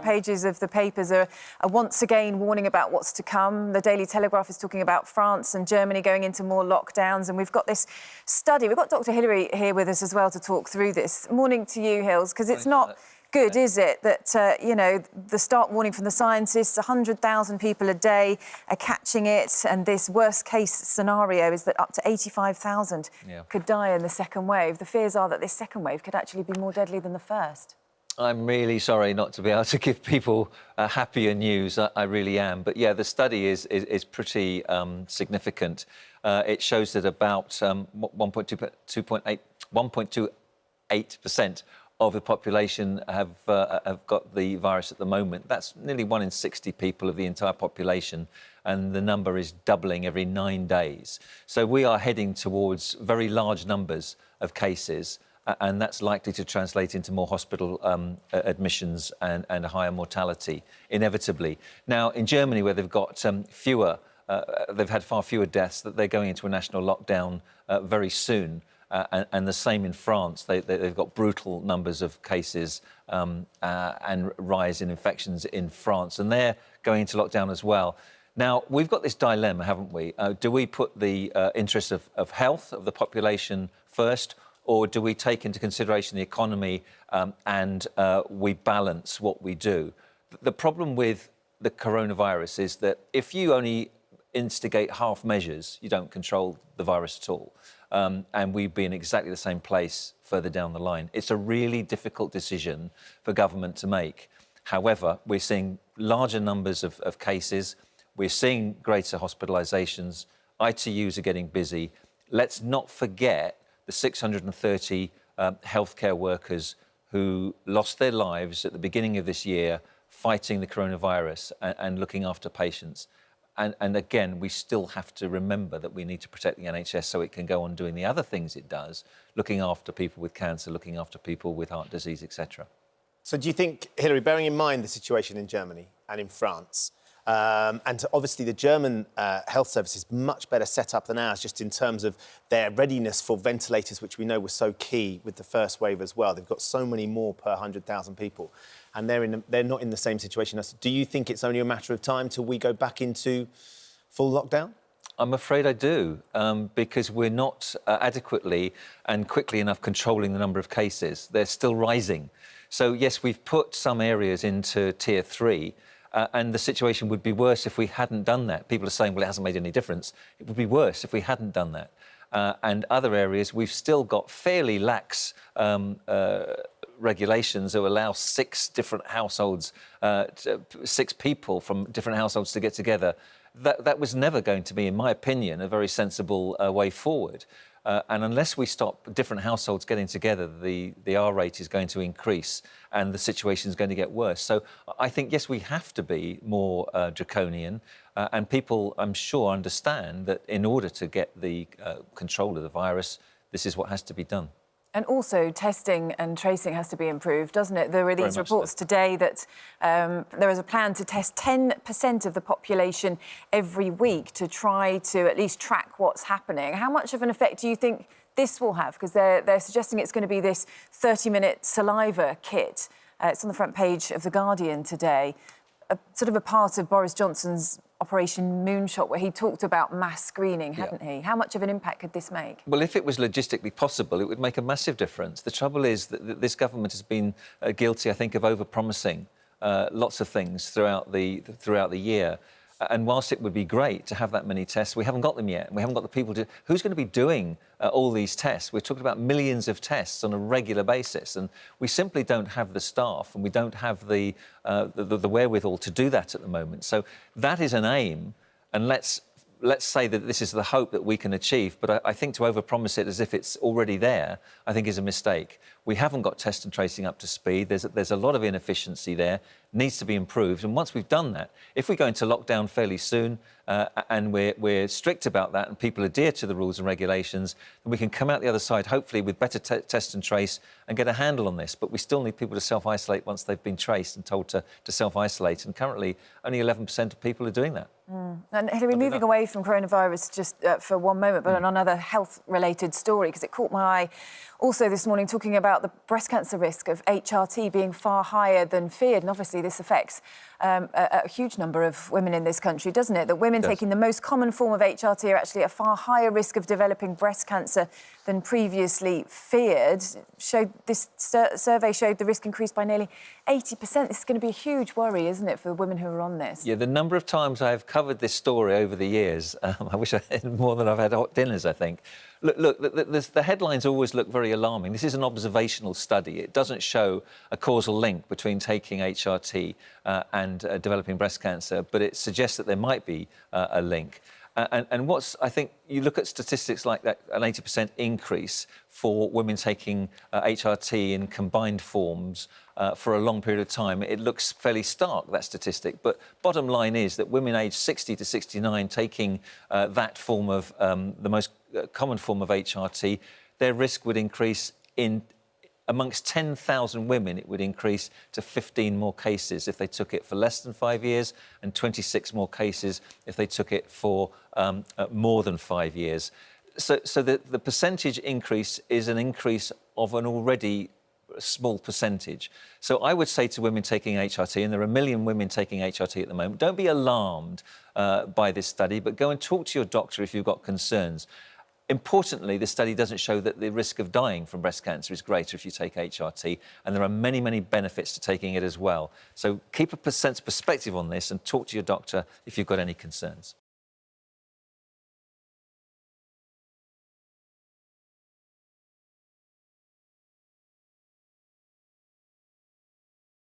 pages of the papers are once again warning about what's to come. The Daily Telegraph is talking about France and Germany going into more lockdowns. And we've got this study. We've got Dr. Hilary here with us as well to talk through this. Morning to you, Hills, because it's not good, is it, that, you know, the stark warning from the scientists, 100,000 people a day are catching it, and this worst-case scenario is that up to 85,000 could die in the second wave. The fears are that this second wave could actually be more deadly than the first. I'm really sorry not to be able to give people happier news. I really am. But, yeah, the study is pretty significant. It shows that about 1.28% of the population have got the virus at the moment. That's nearly 1 in 60 people of the entire population, and the number is doubling every 9 days. So we are heading towards very large numbers of cases, and that's likely to translate into more hospital admissions and a higher mortality, inevitably. Now, in Germany, where they've got they've had far fewer deaths, that they're going into a national lockdown very soon. And the same in France. They've got brutal numbers of cases and rise in infections in France, and they're going into lockdown as well. Now, we've got this dilemma, haven't we? Do we put the interests of health of the population first, or do we take into consideration the economy and we balance what we do? The problem with the coronavirus is that if you only instigate half measures, you don't control the virus at all. And we'd be in exactly the same place further down the line. It's a really difficult decision for government to make. However, we're seeing larger numbers of cases. We're seeing greater hospitalisations. ITUs are getting busy. Let's not forget the 630 healthcare workers who lost their lives at the beginning of this year fighting the coronavirus and looking after patients. And again, we still have to remember that we need to protect the NHS so it can go on doing the other things it does, looking after people with cancer, looking after people with heart disease, etc. So do you think, Hilary, bearing in mind the situation in Germany and in France, and obviously the German health service is much better set up than ours, just in terms of their readiness for ventilators, which we know was so key with the first wave as well. They've got so many more per 100,000 people, and they're not in the same situation as. Do you think it's only a matter of time till we go back into full lockdown? I'm afraid I do, because we're not adequately and quickly enough controlling the number of cases. They're still rising. So, yes, we've put some areas into Tier 3, and the situation would be worse if we hadn't done that. People are saying, well, it hasn't made any difference. It would be worse if we hadn't done that. And other areas, we've still got fairly lax regulations that allow 6 different households, 6 people from different households to get together. That was never going to be, in my opinion, a very sensible way forward. And unless we stop different households getting together, the R rate is going to increase and the situation is going to get worse. So I think, yes, we have to be more draconian. And people, I'm sure, understand that in order to get the control of the virus, this is what has to be done. And also, testing and tracing has to be improved, doesn't it? There are these reports today that there is a plan to test 10% of the population every week to try to at least track what's happening. How much of an effect do you think this will have? Because they're suggesting it's going to be this 30-minute saliva kit. It's on the front page of The Guardian today. Sort of a part of Boris Johnson's Operation Moonshot, where he talked about mass screening, hadn't he? How much of an impact could this make? Well, if it was logistically possible, it would make a massive difference. The trouble is that this government has been guilty, I think, of over-promising lots of things throughout the year. And whilst it would be great to have that many tests, we haven't got them yet. We haven't got the people to... Who's going to be doing all these tests? We're talking about millions of tests on a regular basis, and we simply don't have the staff, and we don't have the wherewithal to do that at the moment. So that is an aim, and let's say that this is the hope that we can achieve, but I think to overpromise it as if it's already there, I think is a mistake. We haven't got test and tracing up to speed. There's a lot of inefficiency there, needs to be improved. And once we've done that, if we go into lockdown fairly soon and we're strict about that and people adhere to the rules and regulations, then we can come out the other side, hopefully, with better test and trace and get a handle on this. But we still need people to self-isolate once they've been traced and told to self-isolate. And currently, only 11% of people are doing that. And Hilary, moving away from coronavirus just for one moment, but on another health-related story, because it caught my eye also this morning, talking about about the breast cancer risk of HRT being far higher than feared, and obviously this affects a huge number of women in this country, doesn't it? That women taking the most common form of HRT are actually at a far higher risk of developing breast cancer than previously feared. This survey showed the risk increased by nearly 80%. This is going to be a huge worry, isn't it, for women who are on this? Yeah, the number of times I've covered this story over the years, I wish I had more than I've had hot dinners, I think. Look, the headlines always look very alarming. This is an observational study. It doesn't show a causal link between taking HRT and developing breast cancer, but it suggests that there might be a link. And I think you look at statistics like that, an 80% increase for women taking HRT in combined forms for a long period of time. It looks fairly stark, that statistic. But bottom line is that women aged 60 to 69 taking that form of, the most common form of HRT, their risk would increase amongst 10,000 women, it would increase to 15 more cases if they took it for less than 5 years, and 26 more cases if they took it for more than 5 years. So the percentage increase is an increase of an already small percentage. So I would say to women taking HRT, and there are 1 million women taking HRT at the moment, don't be alarmed by this study, but go and talk to your doctor if you've got concerns. Importantly, the study doesn't show that the risk of dying from breast cancer is greater if you take HRT, and there are many, many benefits to taking it as well. So keep a sense of perspective on this and talk to your doctor if you've got any concerns.